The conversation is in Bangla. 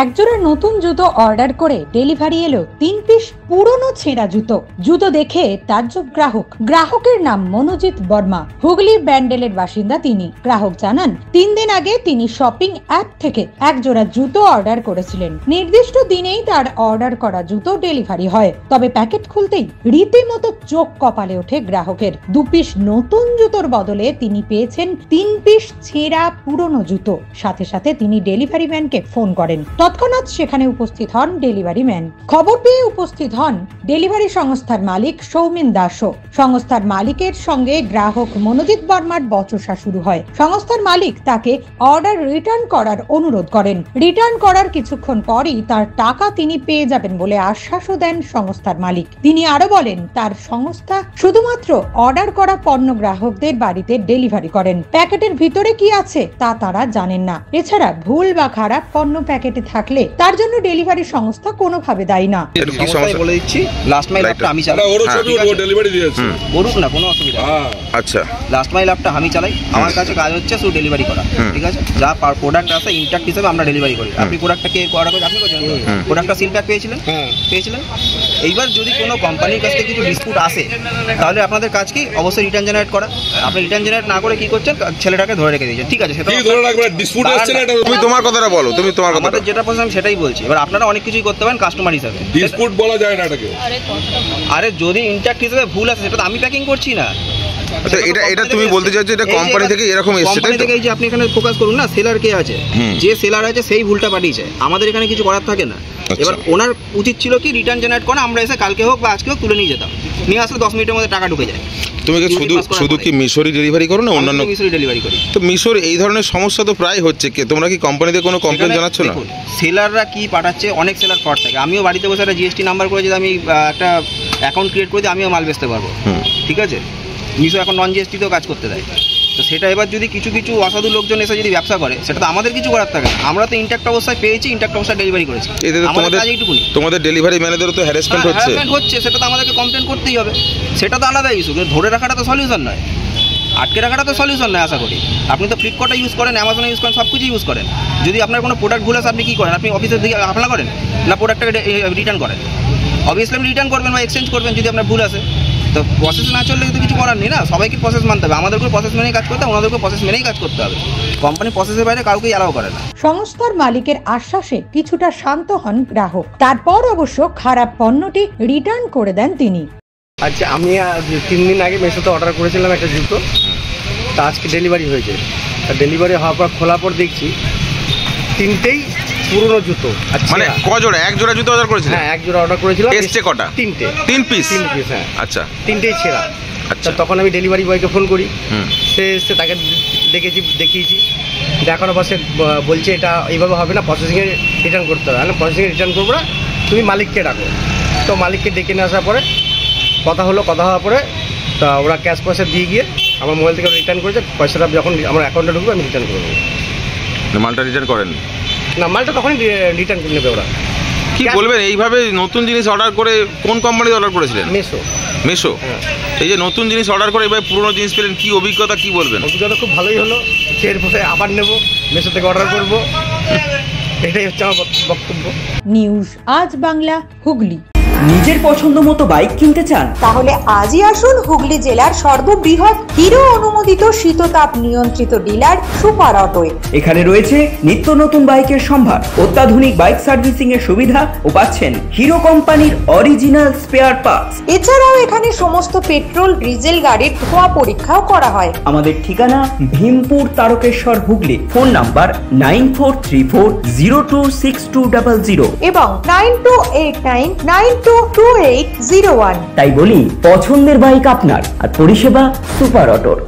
একজোড়া নতুন জুতো অর্ডার করে ডেলিভারি এলো 3 পিস পুরনো ছেঁড়া জুতো। জুতো দেখে তাজ্জব গ্রাহকের নাম মনোজিৎ বর্মা, হুগলি ব্যান্ডেলের বাসিন্দা তিনি। গ্রাহক জানান 3 দিন আগে তিনি শপিং অ্যাপ থেকে একজোড়া জুতো অর্ডার করেছিলেন। নির্দিষ্ট দিনেই তার অর্ডার করা জুতো ডেলিভারি হয়, তবে প্যাকেট খুলতেই রীতিমতো চোখ কপালে ওঠে গ্রাহকের। 2 পিস নতুন জুতোর বদলে তিনি পেয়েছেন 3 পিস ছেঁড়া পুরনো জুতো। সাথে সাথে তিনি ডেলিভারি ম্যানকে ফোন করেন। তৎক্ষণাৎ সেখানে উপস্থিত হন ডেলিভারি ম্যান। খবর পেয়ে উপস্থিত হন ডেলিভারি সংস্থার মালিক সৌমেন দাসও। সংস্থার মালিকের সঙ্গে গ্রাহক মনোজিৎ বর্মার বচসা শুরু হয়। সংস্থার মালিক তাকে অর্ডার রিটার্ন করার অনুরোধ করেন। রিটার্ন করার কিছুক্ষণ পরই তার টাকা তিনি পেয়ে যাবেন বলে আশ্বাসও দেন সংস্থার মালিক। তিনি আরো বলেন তার সংস্থা শুধুমাত্র অর্ডার করা পণ্য গ্রাহকদের বাড়িতে ডেলিভারি করেন। প্যাকেটের ভিতরে কি আছে তা তারা জানেন না। এছাড়া ভুল বা খারাপ পণ্য প্যাকেটে থাকলে তার জন্য ডেলিভারি সংস্থা কোনোভাবে দায়ী না। বলে দিচ্ছি, লাস্ট মাইল অ্যাপটা আমি চালাই। ডেলিভারি দিয়েছি, করুক না, কোনো অসুবিধা নেই। আচ্ছা, লাস্ট মাইল অ্যাপটা আমি চালাই। আমার কাছে কাজ হচ্ছে শুধু ডেলিভারি করা, ঠিক আছে? যা প্রোডাক্ট আছে ইনট্যাক্ট হিসেবে আমরা ডেলিভারি করি। আপনি প্রোডাক্টটা কে অর্ডার করেন? আপনি করেছেন প্রোডাক্টটা সিল প্যাক পেয়েছিলেন? পেয়েছিলেন। এইবার যদি কোনো কোম্পানির কাছ থেকে কিছু ডিসপুট আসে তাহলে আপনাদের কাজ কি? অবশ্যই রিটার্ন জেনারেট করা। আপনি রিটার্ন জেনারেট না করে কি করছেন? ছেলেটাকে ধরে রেখে দিয়েছেন, ঠিক আছে? সেটা ধরে রাখবেন। ডিসপুট আসছে না, তুমি তোমার কথাটা বলো। তুমি তোমার কথা, যেটা বলছেন আমি সেটাই বলছি। এবার আপনারা অনেক কিছুই করতে পারেন কাস্টমার হিসাবে। ডিসপুট বলা যায় না এটাকে। আরে যদি ইনট্যাক্ট হিসেবে ভুল আছে সেটা তো আমি প্যাকিং করছি না। আচ্ছা, এটা তুমি বলতে চাইছো এটা কোম্পানি থেকে এরকম এসেছে, তাই তো? এই যে আপনি এখানে ফোকাস করুন না, সেলার কে আছে, যে সেলার আছে সেই ভুলটা পাঠিয়েছে, আমাদের এখানে কিছু করার থাকে না। এবার ওনার উচিত ছিল কি রিটার্ন জেনারেট করা, আমরা এসে কালকে হোক বা আজকে হোক তুলে নিয়ে যেতাম। নিয়ে আসলে 10 মিনিটের মধ্যে টাকা ঢুকে যায়। তুমি কি শুধু কি মিশরি ডেলিভারি করো না অন্যান্য? মিশরি ডেলিভারি করি। তো মিশর এই ধরনের সমস্যা তো প্রায় হচ্ছে, তোমরা কি কোম্পানিতে কোনো কমপ্লেইন জানাচ্ছ না? সেলাররা কি পাঠাচ্ছে, অনেক সেলার ফ্রড থাকে। আমিও বাড়িতে বসে একটা জিএসটি নাম্বার করে যদি আমি একটা অ্যাকাউন্ট ক্রিয়েট করে দিই, আমিও মাল বেচতে পারবো, ঠিক আছে? মিশো এখন নন জিএসটিতেও কাজ করতে দেয়। তো সেটা এবার যদি কিছু অসাধু লোকজন এসে যদি ব্যবসা করে, সেটা তো আমাদের কিছু করার থাকে না। আমরা তো ইনট্যাক্ট অবস্থায় পেয়েছি, ইনট্যাক্ট অবস্থায় ডেলিভারি করেছি। তোমাদের ডেলিভারি ম্যানেজারও তো হ্যারাসমেন্ট হচ্ছে, সেটা তো আমাদেরকে কমপ্লেন করতেই হবে। সেটা তো আলাদা ইস্যু, কিন্তু ধরে রাখাটা তো সলিউশন নয়, আটকে রাখাটা তো সলিউশন নয়। আশা করি আপনি তো ফ্লিপকার্টে ইউজ করেন, অ্যামাজনে ইউজ করেন, সব কিছু ইউজ করেন। যদি আপনার কোনো প্রোডাক্ট ভুল আছে আপনি কী করেন? আপনি অফিসের দিকে হামলা করেন না প্রোডাক্টটাকে রিটার্ন করেন? অবভিয়াসলি আপনি রিটার্ন করবেন বা এক্সচেঞ্জ করবেন যদি আপনার ভুল আছে। তো প্রসেস না চললে কিন্তু কিছু করার নেই না। সবাইকে প্রসেস মানতে হবে, আমাদেরকেও প্রসেস মেনেই কাজ করতে হবে, ওনাদেরকেও প্রসেস মেনেই কাজ করতে হবে। কোম্পানি প্রসেসের বাইরে কাউকেই অ্যালাউ করে না। সংস্থার মালিকের আশ্বাসে কিছুটা শান্ত হন গ্রাহক। তারপর অবশ্য খারাপ পণ্যটি রিটার্ন করে দেন তিনি। আচ্ছা, আমি 3 দিন আগে মেশোতে অর্ডার করেছিলাম একটা জুতো, তা আজকে ডেলিভারি হয়েছে। ডেলিভারি হওয়ার পর খোলার পর দেখছি 3টেই পুরনো জুতো। মানে কজোড়া? এক জোড়া জুতো অর্ডার করেছিলেন? হ্যাঁ, এক জোড়া অর্ডার করেছিলাম। এসছে কটা? 3 পিস। হ্যাঁ, আচ্ছা, 3টেই ছেঁড়া। আচ্ছা, তখন আমি ডেলিভারি বয়কে ফোন করি, সে এসে তাকে দেখিয়েছি। দেখানোর পর সে বলছে এটা এইভাবে হবে না, প্রসেসিংয়ে রিটার্ন করতে হবে। আমি প্রসেসিংয়ে রিটার্ন করবো না, তুমি মালিককে ডাকো। তো মালিককে ডেকে নিয়ে আসার পরে কথা হওয়ার পরে তা ওরা ক্যাশ পয়সা দিয়ে গিয়ে আমার মোবাইল থেকে রিটার্ন করেছে। পয়সাটা যখন আমার অ্যাকাউন্টে ঢুকবে আমি রিটার্ন করে দেবো। মালটা রিটার্ন করেন না? মালটা তখনই রিটার্ন করে নেবে ওরা। কি বলবেন, এইভাবে নতুন জিনিস অর্ডার করে? কোন কোম্পানিতে অর্ডার করেছিলেন? মেশো। এই যে নতুন জিনিস অর্ডার করে এবার পুরনো জিনিস পেলেন, কি অভিজ্ঞতা, কি বলবেন? অভিজ্ঞতা খুব ভালোই হলো। এরপরে আবার নেব, মেশো থেকে অর্ডার করবো, এটাই হচ্ছে আমার বক্তব্য। নিউজ আজ বাংলা, হুগলি। নিজের পছন্দ মতো বাইক কিনতে চান? তাহলে আজই আসুন হুগলি জেলার সর্ববৃহৎ হিরো অনুমোদিত শীততাপ নিয়ন্ত্রিত ডিলার সুপার অটোয়। এখানে রয়েছে নিত্য নতুন বাইকের সম্ভার, অত্যাধুনিক বাইক সার্ভিসিং এর সুবিধা ও পাচ্ছেন হিরো কোম্পানির অরিজিনাল স্পেয়ার পার্টস। এছাড়াও এখানে সমস্ত পেট্রোল ডিজেল গাড়ির ধোঁয়া পরীক্ষাও করা হয়। আমাদের ঠিকানা ভীমপুর, তারকেশ্বর, হুগলি। ফোন নাম্বার 9434026200 এবং 9289922801। তাই বলি, পছন্দের বাইক আপনার আর পরিষেবা সুপার অটোর।